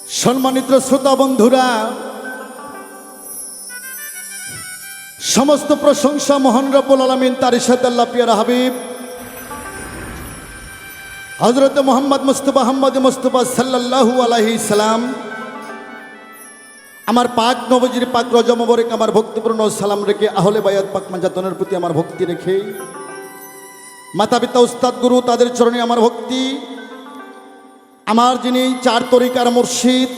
সম্মানিত শ্রোতা বন্ধুরা, সমস্ত প্রশংসা মহান রব্বুল আলামিন তার ইরশাদ আল্লাহ পিয়ারা হাবিব হযরত মুহাম্মদ মুস্তাফা সাল্লাল্লাহু আলাইহি সাল্লাম আমার পাক নবজির পাক রজা মোবারক আমার ভক্তিপূর্ণ সালাম রেখে আহলে বায়াত পাক মানজাতনের প্রতি আমার ভক্তি রেখে মাতা পিতা উস্তাদ গুরু তাদের চরণে আমার ভক্তি, আমার যিনি চার তরিকার মুর্শিদ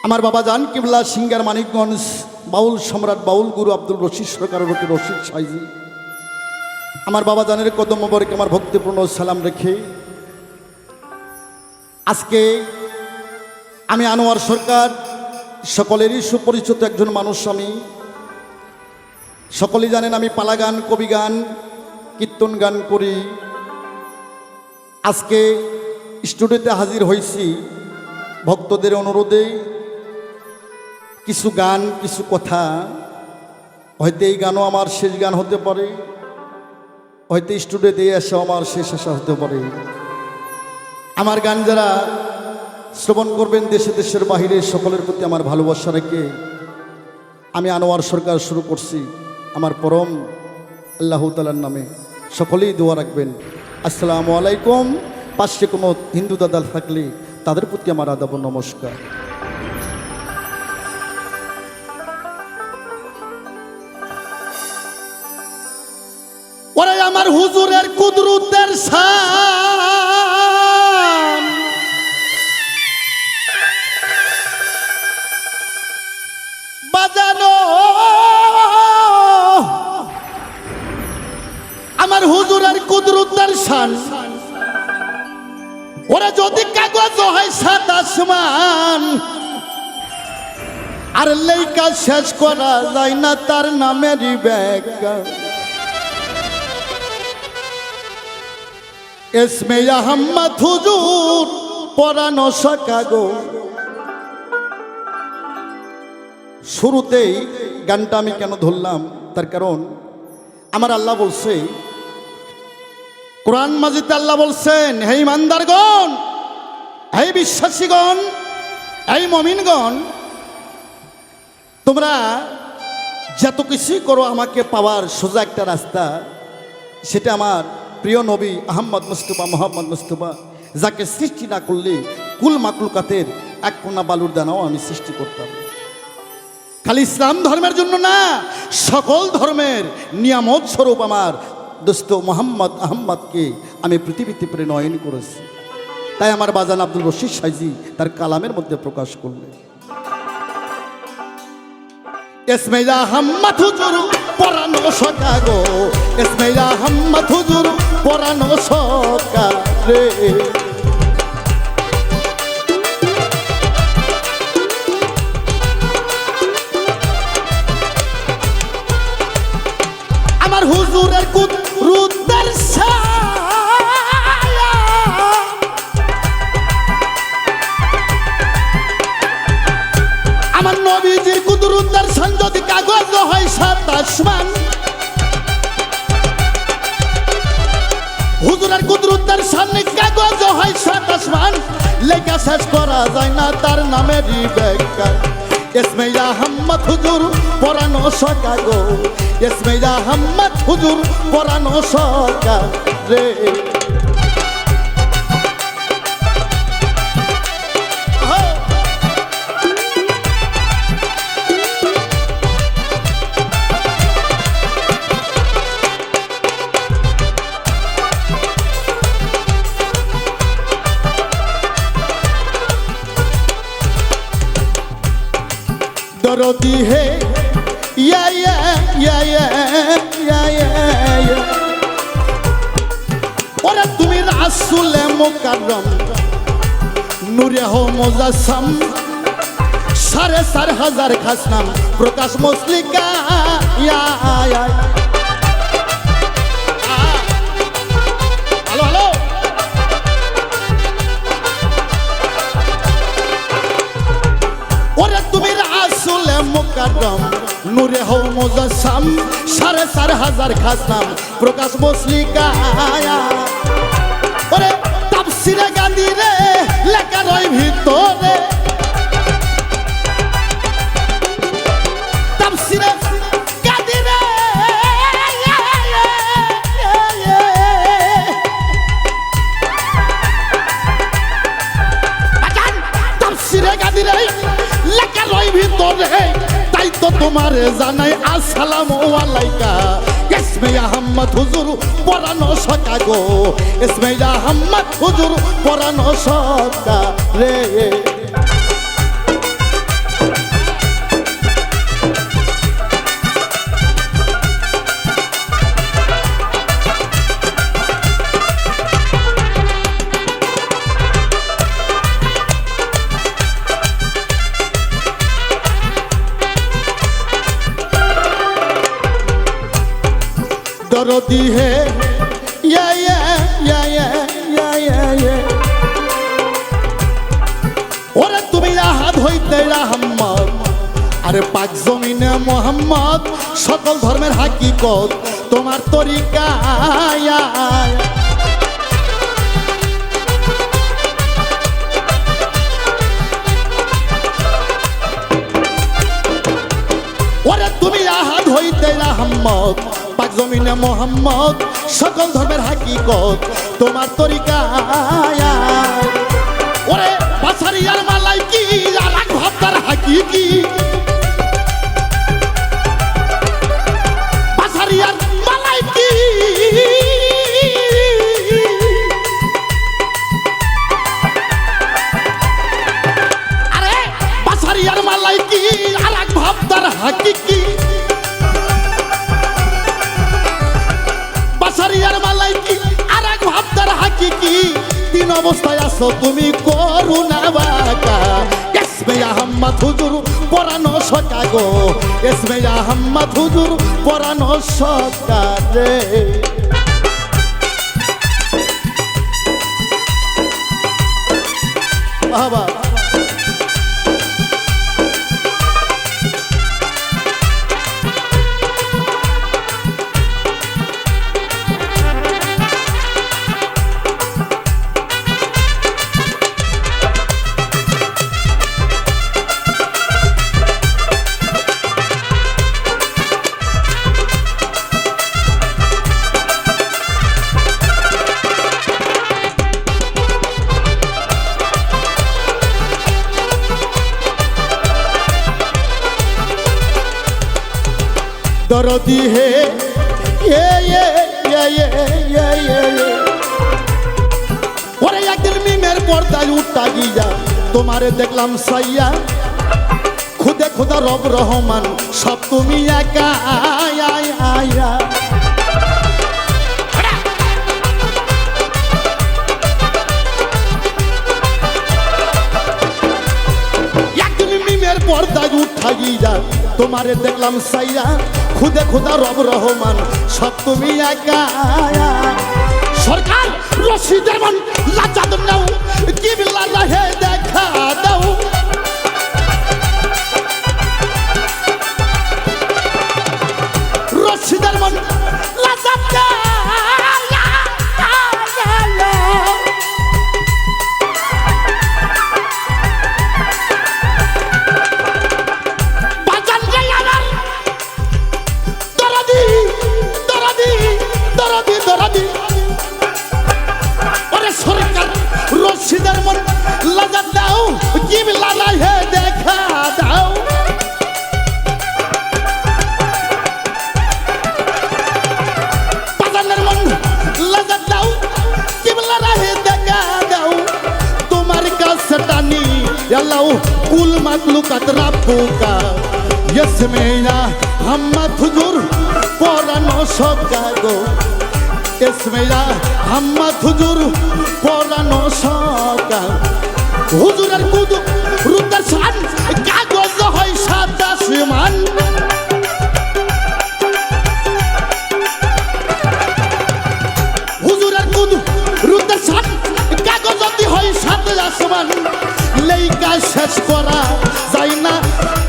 আমার বাবা জান কিবলা সিঙ্গার মানিকগঞ্জ বাউল সম্রাট বাউল গুরু আব্দুল রশিদ সরকারের প্রতি রশিদ সাইজি আমার বাবা জানের কদম মোবারকে আমার ভক্তিপূর্ণ সালাম রেখে আজকে আমি আনোয়ার সরকার সকলেরই সুপরিচিত একজন মানুষ। আমি সকলেই জানেন আমি পালা গান, কবি গান, কীর্তন গান করি। আজকে স্টুডিওতে হাজির হয়েছি ভক্তদের অনুরোধে কিছু গান, কিছু কথা, হয়তো এই গানও আমার শেষ গান হতে পারে, হয়তো স্টুডিওতে এসে আমার শেষ আসা হতে পারে। আমার গান যারা শ্রবণ করবেন দেশে দেশের বাহিরে সকলের প্রতি আমার ভালোবাসা রেখে আমি আনোয়ার সরকার শুরু করছি আমার পরম আল্লাহ তাআলার নামে। সকলেই দোয়া রাখবেন। আসসালামু আলাইকুম। পাশে কোনো হিন্দু দাদা থাকলে তাদের প্রতি আমার আদাব নমস্কার। ওরে আমার হুজুরের কুদরতের শান, বাজানো আমার হুজুরের কুদরতের শান। ওরা যদি কাগজ হয় সাত আসমান, আর লেখা শেষ করা যায় না তার নামেরই ব্যাখ্যা। এসমে আহমদ হুজুর পরানো সাকাগো। শুরুতেই গানটা আমি কেন ধরলাম তার কারণ আমার আল্লাহ বলছে কোরআন মাজিদে, আল্লাহ বলছেন হে ইমানদারগণ, হে বিশ্বাসীগণ, হে মুমিনগণ, তোমরা যত কিছুই করো আমাকে পাওয়ার সোজা একটা রাস্তা, সেটা আমার প্রিয় নবী আহমদ মুস্তাফা মোহাম্মদ মুস্তাফা, যাকে সৃষ্টি না করলে কুল মাকলুকাতের এক কোনা বালুর দানাও আমি সৃষ্টি করতাম। খালি ইসলাম ধর্মের জন্য না, সকল ধর্মের নিয়ামত স্বরূপ আমার দোস্ত মোহাম্মদ আহম্মদকে আমি পৃথিবীতে প্রেরণ করেছি। তাই আমার বাজান আব্দুল রশিদ সাইজি তার কালামের মধ্যে প্রকাশ করলেন এসমে আহমদ হুজুর পরানো সকা গো, এসমে আহমদ হুজুর পরানো সকা রে। আমার হুজুরের কুদরতের ছায়া, আমার নবীজির কুদরতের শান যদি কাগজ হয় সাত আসমান, হুজুরের কুদরতের শান কাগজ হয় সাত আসমান, লেখা শেষ করা যায় না তার নামেরই ব্যাখ্যা। এসমে আহমদ হুজুর পরানো সকা গো, এসমে আহমদ হুজুর পরানো সকা রে। दरदी है या या या या या या या। ওরে তুমি রাসূলে মুকাররম নূরে হো মুজাসসাম, 4,500 খাস নাম প্রকাশ মুসলিকা ইয়া ইয়া। হ্যালো হ্যালো, ওরে তুমি রাসূলে মুকাররম নূরে হো মুজাসসাম, 4,500 খাস নাম প্রকাশ মুসলিকা। ওরে তাফসীরে গান্ধী রে লেখা রয় ভিতরে তোমারে জানাই আসসালামু আলাইকা ইসমে আহমদ হুজুর পরানো সকা গো ইসমে আহমদ হুজুর পরানো সকা রে दर्दी है ওরে তুমি আহাদ হইতে আহম্মদ আরে পাক জমিনে মোহাম্মদ সকল ধর্মের হাকিকত তোমার তরিকা ওরে তুমি আহাদ হইতে আহম্মদ পাক জমিনে মোহাম্মদ সকল ধর্মের হাকিকত তোমার তরিকা ওরে বাসারিয়ার মালাইকি আর এক ভাবতার হাকিকি বাসারিয়ার মালাইকি আরে বাসারিয়ার মালাইকি আর এক ভাবতার হাকিকি বাসারিয়ার মালাইকি আর এক ভাবতার হাকিকি তিন অবস্থায় আছো তুমি করুণা বাকা ইসমে আহমদ হুজুর পরানো সকা গো ইসমে আহমদ হুজুর পরানো সকা রে বাবা दर्दी है ওরে একদিন মিমের পর্দায় উঠা গিয়া তোমারে দেখলাম সাইয়া খুদে খুদা রব রহমান সব তুমি একা একদিন মিমের পর্দায় উঠা গিয়া তোমারে দেখলাম সাইয়া খুদে খুদা রব রহমান সব তুমি একা সরকার রশিদের মন লাজাদ নাও কিবলা রাহে দেখা দাও রশিদের মন লাজাদ রশিদের মন লাজাদ দাও কিবলা রাহে দেখা দাও পাজানের মন লাজাদ দাও কিবলা রাহে দেখা দাও তোমার কাছে টানি আল্লাহ কুল মাখলুকাত রাব্বুকা ইসমে আহমদ হুজুর পরানো সকা গো ইসমে আহমদ হুজুর পরানো সকা হুজুরের কুদু রুদ্র শান কাগজ হয় সাদা আসমান হুজুরের কুদু রুদ্র শান কাগজ হয় সাদা আসমান লেখা শেষ করা যায় না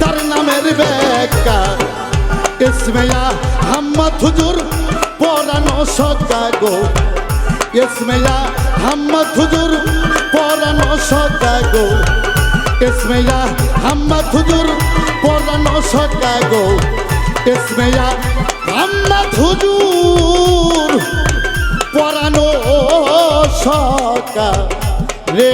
তার নামের ব্যাখ্যা ইসমে আহমদ হুজুর পরানো সকা গো ইসমে আহমদ হুজুর পরানো সকা গো ইসমে আহমদ হুজুর পরানো সকা গো ইসমে আহমদ হুজুর পরানো সকা রে